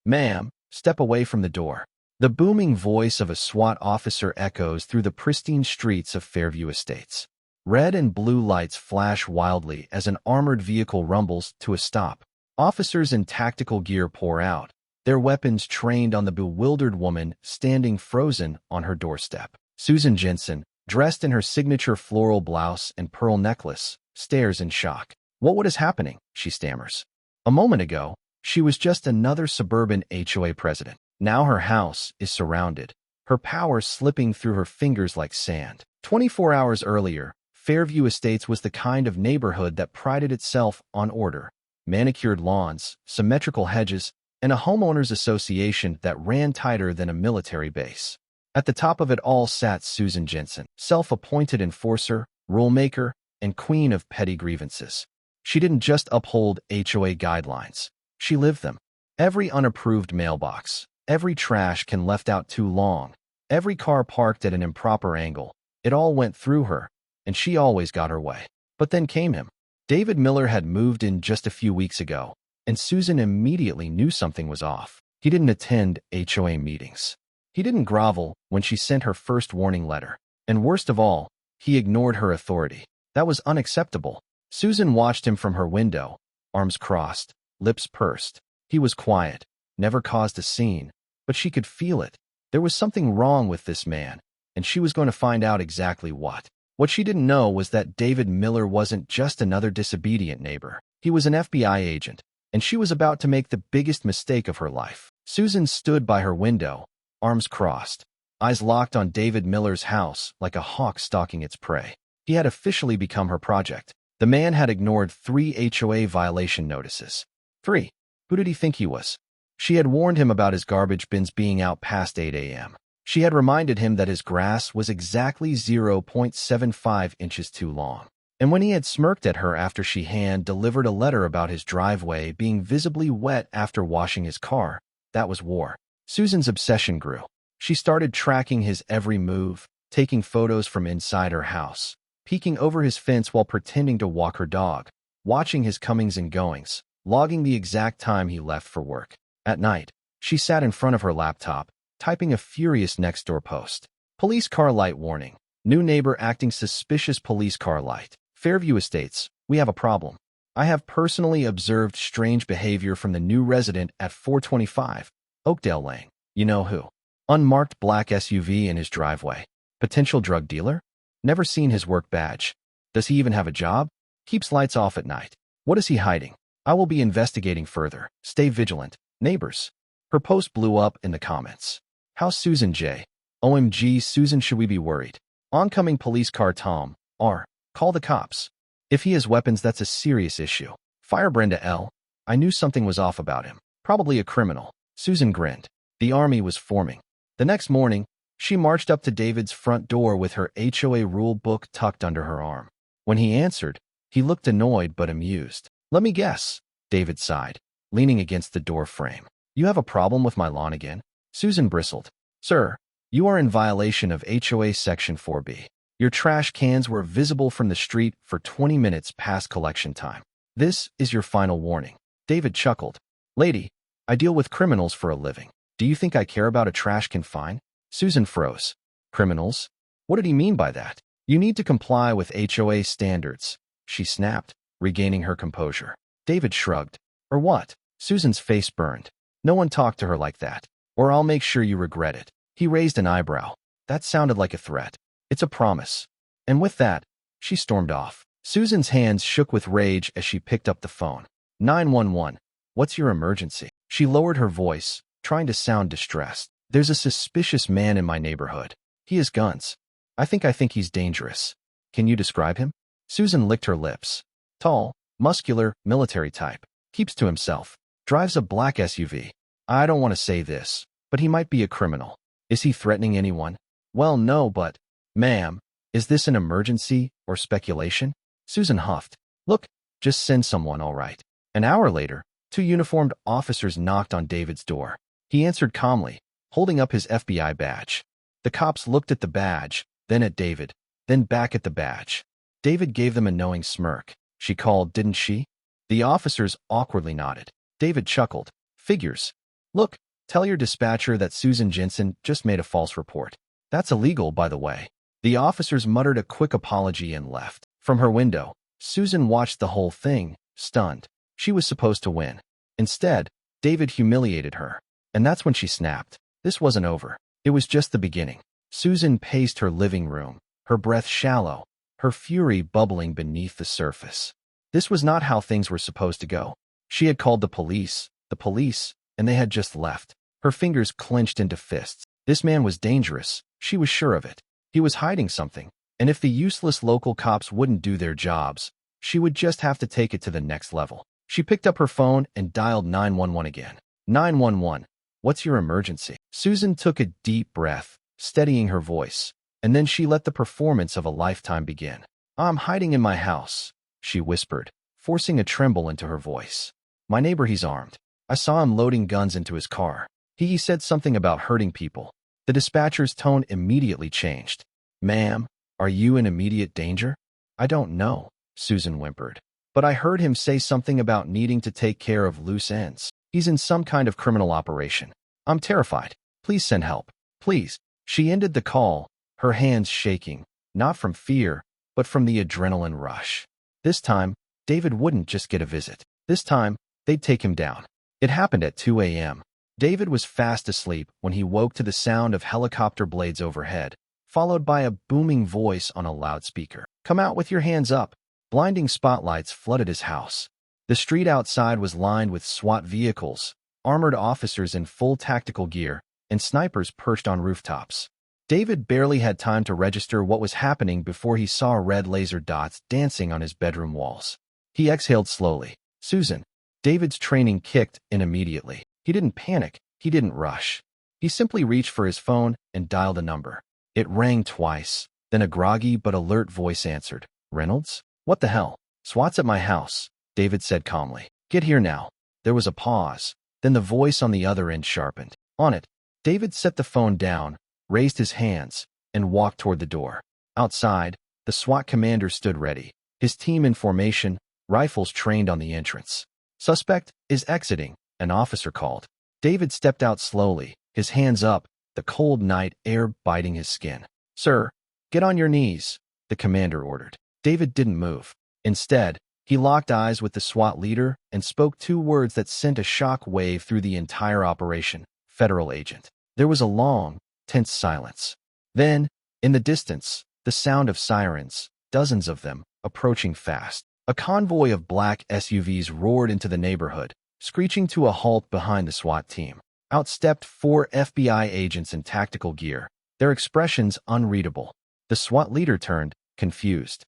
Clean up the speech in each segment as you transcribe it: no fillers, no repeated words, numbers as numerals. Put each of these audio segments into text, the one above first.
Ma'am, step away from the door. The booming voice of a SWAT officer echoes through the pristine streets of Fairview Estates. Red and blue lights flash wildly as an armored vehicle rumbles to a stop. Officers in tactical gear pour out, their weapons trained on the bewildered woman standing frozen on her doorstep. Susan Jensen, dressed in her signature floral blouse and pearl necklace, stares in shock. What is happening? She stammers. A moment ago, she was just another suburban HOA president. Now her house is surrounded, her power slipping through her fingers like sand. 24 hours earlier, Fairview Estates was the kind of neighborhood that prided itself on order. Manicured lawns, symmetrical hedges, and a homeowners association that ran tighter than a military base. At the top of it all sat Susan Jensen, self-appointed enforcer, rulemaker, and queen of petty grievances. She didn't just uphold HOA guidelines. She lived them. Every unapproved mailbox, every trash can left out too long, every car parked at an improper angle, it all went through her, and she always got her way. But then came him. David Miller had moved in just a few weeks ago, and Susan immediately knew something was off. He didn't attend HOA meetings. He didn't grovel when she sent her first warning letter. And worst of all, he ignored her authority. That was unacceptable. Susan watched him from her window, arms crossed, lips pursed. He was quiet, never caused a scene, but she could feel it. There was something wrong with this man, and she was going to find out exactly what. What she didn't know was that David Miller wasn't just another disobedient neighbor. He was an FBI agent, and she was about to make the biggest mistake of her life. Susan stood by her window, arms crossed, eyes locked on David Miller's house like a hawk stalking its prey. He had officially become her project. The man had ignored 3 HOA violation notices. 3. Who did he think he was? She had warned him about his garbage bins being out past 8 a.m. She had reminded him that his grass was exactly 0.75 inches too long. And when he had smirked at her after she hand-delivered a letter about his driveway being visibly wet after washing his car, that was war. Susan's obsession grew. She started tracking his every move, taking photos from inside her house, peeking over his fence while pretending to walk her dog, watching his comings and goings, logging the exact time he left for work. At night, she sat in front of her laptop, typing a furious next-door post. Police car light warning. New neighbor acting suspicious. Police car light. Fairview Estates, we have a problem. I have personally observed strange behavior from the new resident at 425 Oakdale Lane. You know who? Unmarked black SUV in his driveway. Potential drug dealer? Never seen his work badge. Does he even have a job? Keeps lights off at night. What is he hiding? I will be investigating further. Stay vigilant. Neighbors. Her post blew up in the comments. How's Susan J? OMG, Susan, should we be worried? Oncoming police car. Tom R. Call the cops. If he has weapons, that's a serious issue. Fire Brenda L. I knew something was off about him. Probably a criminal. Susan grinned. The army was forming. The next morning, she marched up to David's front door with her HOA rule book tucked under her arm. When he answered, he looked annoyed but amused. Let me guess, David sighed, leaning against the door frame. You have a problem with my lawn again? Susan bristled. Sir, you are in violation of HOA Section 4B. Your trash cans were visible from the street for 20 minutes past collection time. This is your final warning. David chuckled. Lady, I deal with criminals for a living. Do you think I care about a trash can fine? Susan froze. Criminals? What did he mean by that? You need to comply with HOA standards, she snapped, regaining her composure. David shrugged. Or what? Susan's face burned. No one talked to her like that, or I'll make sure you regret it. He raised an eyebrow. That sounded like a threat. It's a promise. And with that, she stormed off. Susan's hands shook with rage as she picked up the phone. 911. What's your emergency? She lowered her voice, trying to sound distressed. There's a suspicious man in my neighborhood. He has guns. I think he's dangerous. Can you describe him? Susan licked her lips. Tall, muscular, military type. Keeps to himself. Drives a black SUV. I don't want to say this, but he might be a criminal. Is he threatening anyone? Well, no, but, ma'am, is this an emergency or speculation? Susan huffed. Look, just send someone, all right. An hour later, 2 uniformed officers knocked on David's door. He answered calmly, holding up his FBI badge. The cops looked at the badge, then at David, then back at the badge. David gave them a knowing smirk. She called, didn't she? The officers awkwardly nodded. David chuckled. Figures. Look, tell your dispatcher that Susan Jensen just made a false report. That's illegal, by the way. The officers muttered a quick apology and left. From her window, Susan watched the whole thing, stunned. She was supposed to win. Instead, David humiliated her. And that's when she snapped. This wasn't over. It was just the beginning. Susan paced her living room, her breath shallow, her fury bubbling beneath the surface. This was not how things were supposed to go. She had called the police, and they had just left. Her fingers clenched into fists. This man was dangerous. She was sure of it. He was hiding something, and if the useless local cops wouldn't do their jobs, she would just have to take it to the next level. She picked up her phone and dialed 911 again. 911. What's your emergency? Susan took a deep breath, steadying her voice, and then she let the performance of a lifetime begin. I'm hiding in my house, she whispered, forcing a tremble into her voice. My neighbor, he's armed. I saw him loading guns into his car. He said something about hurting people. The dispatcher's tone immediately changed. Ma'am, are you in immediate danger? I don't know, Susan whimpered. But I heard him say something about needing to take care of loose ends. He's in some kind of criminal operation. I'm terrified. Please send help. Please. She ended the call, her hands shaking, not from fear, but from the adrenaline rush. This time, David wouldn't just get a visit. This time, they'd take him down. It happened at 2 a.m. David was fast asleep when he woke to the sound of helicopter blades overhead, followed by a booming voice on a loudspeaker. Come out with your hands up. Blinding spotlights flooded his house. The street outside was lined with SWAT vehicles, armored officers in full tactical gear, and snipers perched on rooftops. David barely had time to register what was happening before he saw red laser dots dancing on his bedroom walls. He exhaled slowly. Susan. David's training kicked in immediately. He didn't panic. He didn't rush. He simply reached for his phone and dialed a number. It rang twice. Then a groggy but alert voice answered. Reynolds? What the hell? SWAT's at my house, David said calmly. Get here now. There was a pause. Then the voice on the other end sharpened. On it. David set the phone down, raised his hands, and walked toward the door. Outside, the SWAT commander stood ready, his team in formation, rifles trained on the entrance. Suspect is exiting, an officer called. David stepped out slowly, his hands up, the cold night air biting his skin. Sir, get on your knees, the commander ordered. David didn't move. Instead, he locked eyes with the SWAT leader and spoke two words that sent a shock wave through the entire operation. Federal agent. There was a long, tense silence. Then, in the distance, the sound of sirens, dozens of them, approaching fast. A convoy of black SUVs roared into the neighborhood, screeching to a halt behind the SWAT team. Out stepped 4 FBI agents in tactical gear, their expressions unreadable. The SWAT leader turned, confused.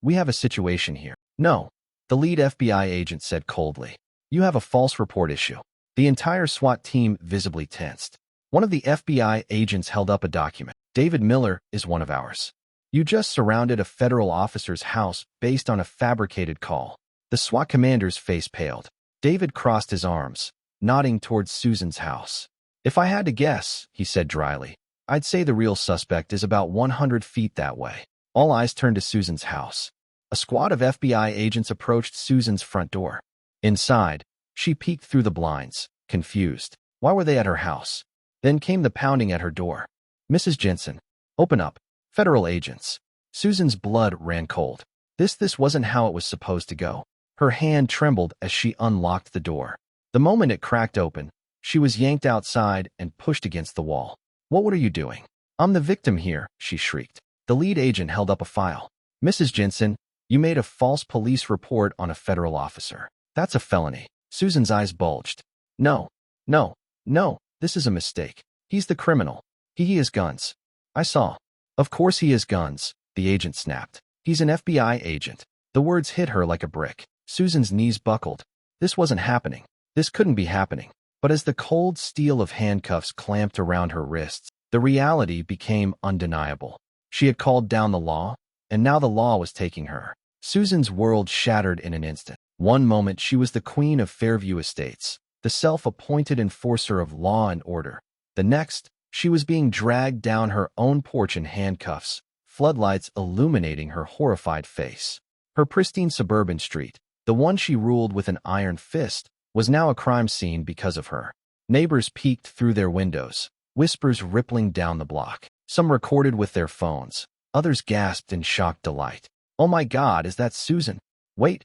We have a situation here. No, the lead FBI agent said coldly. You have a false report issue. The entire SWAT team visibly tensed. One of the FBI agents held up a document. David Miller is one of ours. You just surrounded a federal officer's house based on a fabricated call. The SWAT commander's face paled. David crossed his arms, nodding towards Susan's house. If I had to guess, he said dryly, I'd say the real suspect is about 100 feet that way. All eyes turned to Susan's house. A squad of FBI agents approached Susan's front door. Inside, she peeked through the blinds, confused. Why were they at her house? Then came the pounding at her door. Mrs. Jensen, open up. Federal agents. Susan's blood ran cold. This wasn't how it was supposed to go. Her hand trembled as she unlocked the door. The moment it cracked open, she was yanked outside and pushed against the wall. What are you doing? I'm the victim here, she shrieked. The lead agent held up a file. Mrs. Jensen, you made a false police report on a federal officer. That's a felony. Susan's eyes bulged. No, this is a mistake. He's the criminal. He has guns. I saw. Of course he has guns, the agent snapped. He's an FBI agent. The words hit her like a brick. Susan's knees buckled. This wasn't happening. This couldn't be happening. But as the cold steel of handcuffs clamped around her wrists, the reality became undeniable. She had called down the law, and now the law was taking her. Susan's world shattered in an instant. One moment she was the queen of Fairview Estates, the self-appointed enforcer of law and order. The next, she was being dragged down her own porch in handcuffs, floodlights illuminating her horrified face. Her pristine suburban street, the one she ruled with an iron fist, was now a crime scene because of her. Neighbors peeked through their windows, whispers rippling down the block. Some recorded with their phones. Others gasped in shocked delight. "Oh my God, is that Susan? Wait,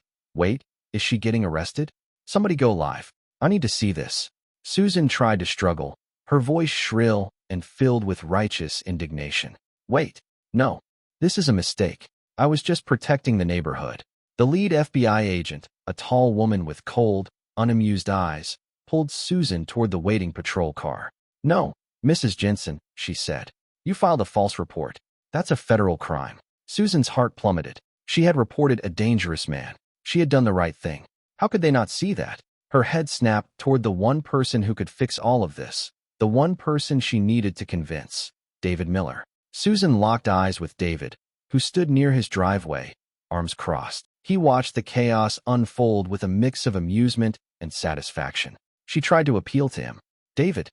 is she getting arrested? Somebody go live. I need to see this." Susan tried to struggle, her voice shrill and filled with righteous indignation. "Wait, no, this is a mistake. I was just protecting the neighborhood." The lead FBI agent, a tall woman with cold, unamused eyes, pulled Susan toward the waiting patrol car. "No, Mrs. Jensen," she said. "You filed a false report. That's a federal crime." Susan's heart plummeted. She had reported a dangerous man. She had done the right thing. How could they not see that? Her head snapped toward the one person who could fix all of this, the one person she needed to convince, David Miller. Susan locked eyes with David, who stood near his driveway, arms crossed. He watched the chaos unfold with a mix of amusement and satisfaction. She tried to appeal to him. David,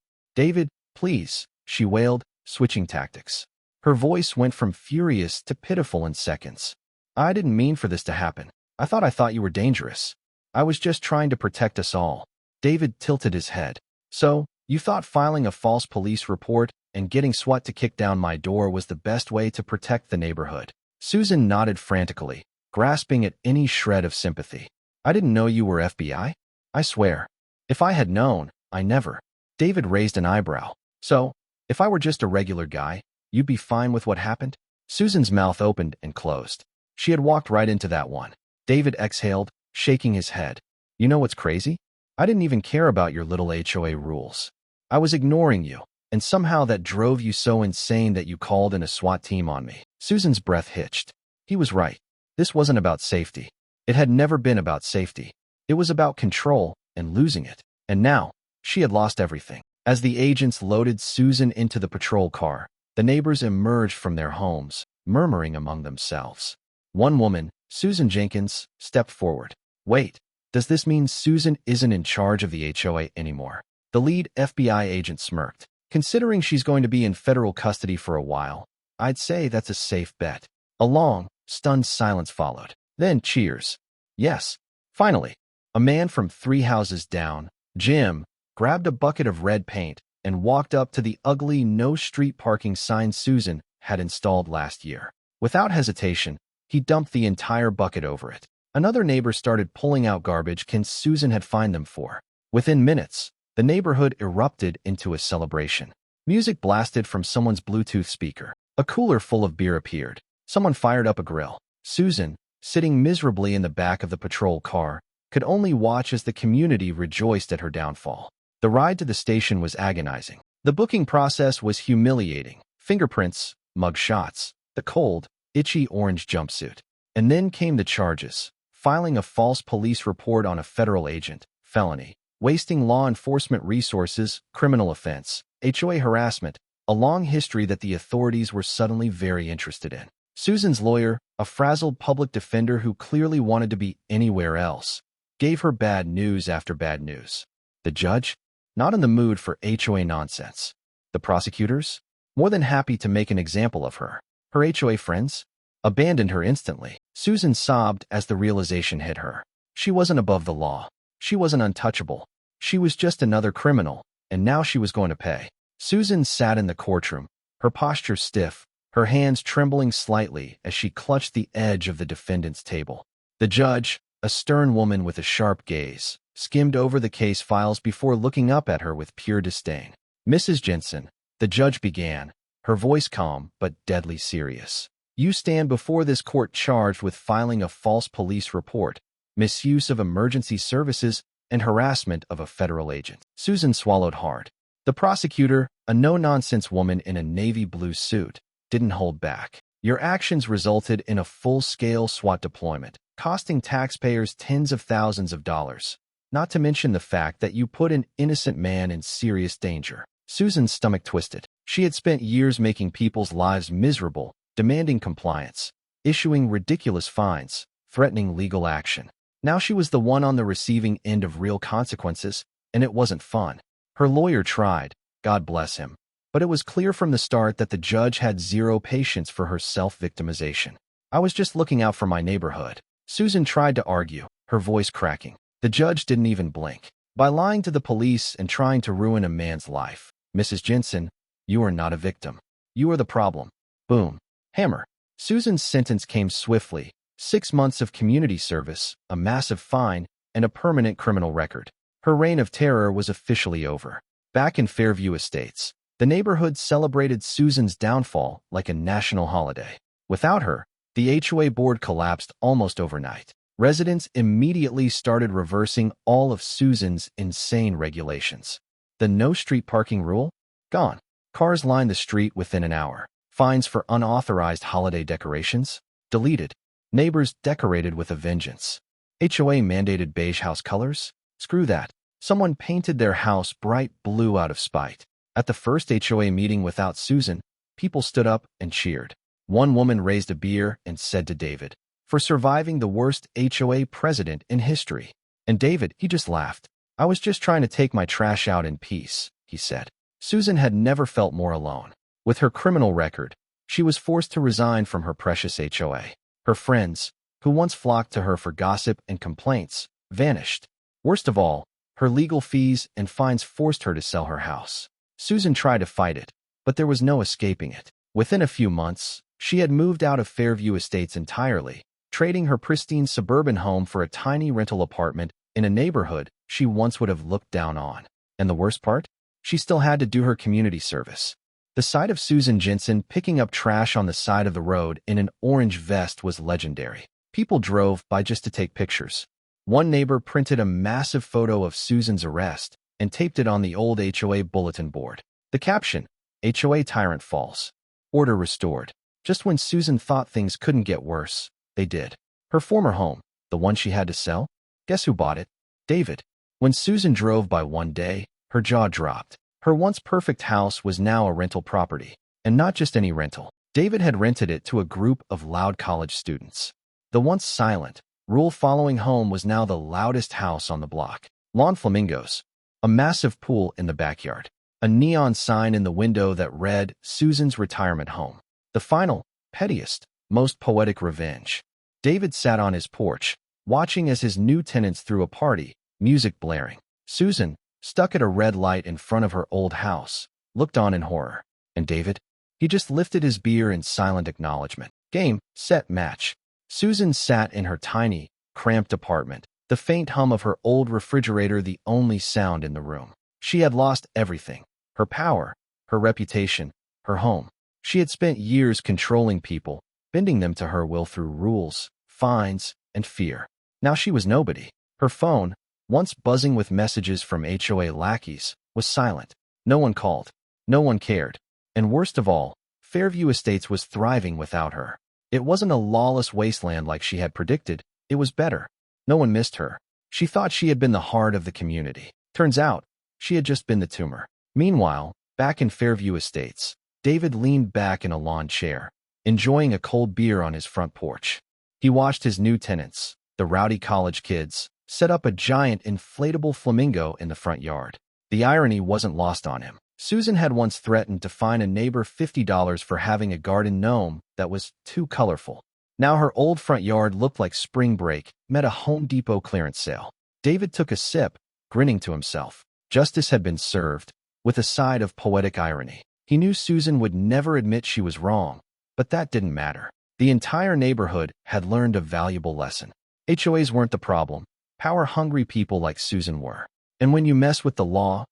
please," she wailed, switching tactics. Her voice went from furious to pitiful in seconds. "I didn't mean for this to happen. I thought you were dangerous. I was just trying to protect us all." David tilted his head. "So, you thought filing a false police report and getting SWAT to kick down my door was the best way to protect the neighborhood?" Susan nodded frantically, grasping at any shred of sympathy. "I didn't know you were FBI. I swear. If I had known, I never." David raised an eyebrow. "So, if I were just a regular guy, you'd be fine with what happened?" Susan's mouth opened and closed. She had walked right into that one. David exhaled, shaking his head. "You know what's crazy? I didn't even care about your little HOA rules. I was ignoring you, and somehow that drove you so insane that you called in a SWAT team on me." Susan's breath hitched. He was right. This wasn't about safety. It had never been about safety. It was about control and losing it. And now, she had lost everything. As the agents loaded Susan into the patrol car, the neighbors emerged from their homes, murmuring among themselves. One woman, Susan Jenkins, stepped forward. "Wait, does this mean Susan isn't in charge of the HOA anymore?" The lead FBI agent smirked. "Considering she's going to be in federal custody for a while, I'd say that's a safe bet." A long, stunned silence followed. Then cheers. "Yes, finally." A man from 3 houses down, Jim, grabbed a bucket of red paint and walked up to the ugly no street parking sign Susan had installed last year. Without hesitation, he dumped the entire bucket over it. Another neighbor started pulling out garbage cans Susan had fined them for. Within minutes, the neighborhood erupted into a celebration. Music blasted from someone's Bluetooth speaker. A cooler full of beer appeared. Someone fired up a grill. Susan, sitting miserably in the back of the patrol car, could only watch as the community rejoiced at her downfall. The ride to the station was agonizing. The booking process was humiliating. Fingerprints, mug shots, the cold, itchy orange jumpsuit. And then came the charges. Filing a false police report on a federal agent, felony. Wasting law enforcement resources, criminal offense. HOA harassment, a long history that the authorities were suddenly very interested in. Susan's lawyer, a frazzled public defender who clearly wanted to be anywhere else, gave her bad news after bad news. The judge? Not in the mood for HOA nonsense. The prosecutors? More than happy to make an example of her. Her HOA friends? Abandoned her instantly. Susan sobbed as the realization hit her. She wasn't above the law. She wasn't untouchable. She was just another criminal, and now she was going to pay. Susan sat in the courtroom, her posture stiff, her hands trembling slightly as she clutched the edge of the defendant's table. The judge, a stern woman with a sharp gaze, skimmed over the case files before looking up at her with pure disdain. "Mrs. Jensen," the judge began, her voice calm but deadly serious. "You stand before this court charged with filing a false police report, misuse of emergency services, and harassment of a federal agent." Susan swallowed hard. The prosecutor, a no-nonsense woman in a navy blue suit, didn't hold back. "Your actions resulted in a full-scale SWAT deployment, costing taxpayers tens of thousands of dollars, not to mention the fact that you put an innocent man in serious danger." Susan's stomach twisted. She had spent years making people's lives miserable, demanding compliance, issuing ridiculous fines, threatening legal action. Now she was the one on the receiving end of real consequences, and it wasn't fun. Her lawyer tried, God bless him, but it was clear from the start that the judge had zero patience for her self-victimization. "I was just looking out for my neighborhood," Susan tried to argue, her voice cracking. The judge didn't even blink. by lying to the police and trying to ruin a man's life. Mrs. Jensen, you are not a victim. You are the problem. Boom. Hammer. Susan's sentence came swiftly. 6 months of community service, a massive fine, and a permanent criminal record. Her reign of terror was officially over. Back in Fairview Estates, the neighborhood celebrated Susan's downfall like a national holiday. Without her, the HOA board collapsed almost overnight. Residents immediately started reversing all of Susan's insane regulations. The no street parking rule? Gone. Cars lined the street within an hour. Fines for unauthorized holiday decorations? Deleted. Neighbors decorated with a vengeance. HOA mandated beige house colors? Screw that. Someone painted their house bright blue out of spite. At the first HOA meeting without Susan, people stood up and cheered. One woman raised a beer and said to David, "For surviving the worst HOA president in history." And David, he just laughed. "I was just trying to take my trash out in peace," he said. Susan had never felt more alone. With her criminal record, she was forced to resign from her precious HOA. Her friends, who once flocked to her for gossip and complaints, vanished. Worst of all, her legal fees and fines forced her to sell her house. Susan tried to fight it, but there was no escaping it. Within a few months, she had moved out of Fairview Estates entirely, trading her pristine suburban home for a tiny rental apartment in a neighborhood she once would have looked down on. And the worst part? She still had to do her community service. The sight of Susan Jensen picking up trash on the side of the road in an orange vest was legendary. People drove by just to take pictures. One neighbor printed a massive photo of Susan's arrest and taped it on the old HOA bulletin board. The caption, "HOA Tyrant Falls. Order Restored." Just when Susan thought things couldn't get worse, they did. Her former home, the one she had to sell? Guess who bought it? David. When Susan drove by one day, her jaw dropped. Her once perfect house was now a rental property. And not just any rental. David had rented it to a group of loud college students. The once silent, rule-following home was now the loudest house on the block. Lawn flamingos. A massive pool in the backyard. A neon sign in the window that read, "Susan's Retirement Home." The final, pettiest, most poetic revenge. David sat on his porch, watching as his new tenants threw a party, music blaring. Susan, stuck at a red light in front of her old house, looked on in horror. And David? He just lifted his beer in silent acknowledgement. Game, set, match. Susan sat in her tiny, cramped apartment, the faint hum of her old refrigerator the only sound in the room. She had lost everything. Her power, her reputation, her home. She had spent years controlling people, bending them to her will through rules, fines, and fear. Now she was nobody. Her phone, once buzzing with messages from HOA lackeys, was silent. No one called. No one cared. And worst of all, Fairview Estates was thriving without her. It wasn't a lawless wasteland like she had predicted. It was better. No one missed her. She thought she had been the heart of the community. Turns out, she had just been the tumor. Meanwhile, back in Fairview Estates, David leaned back in a lawn chair, enjoying a cold beer on his front porch. He watched his new tenants, the rowdy college kids, set up a giant inflatable flamingo in the front yard. The irony wasn't lost on him. Susan had once threatened to fine a neighbor $50 for having a garden gnome that was too colorful. Now her old front yard looked like spring break met a Home Depot clearance sale. David took a sip, grinning to himself. Justice had been served, with a side of poetic irony. He knew Susan would never admit she was wrong, but that didn't matter. The entire neighborhood had learned a valuable lesson. HOAs weren't the problem. Power-hungry people like Susan were. And when you mess with the law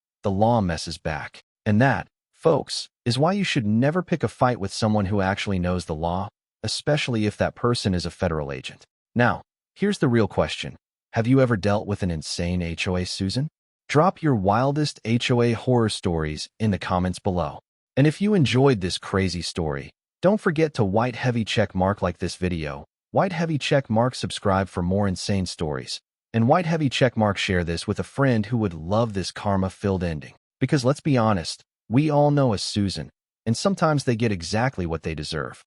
messes back. And that, folks, is why you should never pick a fight with someone who actually knows the law, especially if that person is a federal agent. Now, here's the real question. Have you ever dealt with an insane HOA, Susan? Drop your wildest HOA horror stories in the comments below. And if you enjoyed this crazy story, don't forget to white heavy check mark like this video, white heavy check mark subscribe for more insane stories, and white heavy check mark share this with a friend who would love this karma-filled ending. Because let's be honest, we all know a Susan, and sometimes they get exactly what they deserve.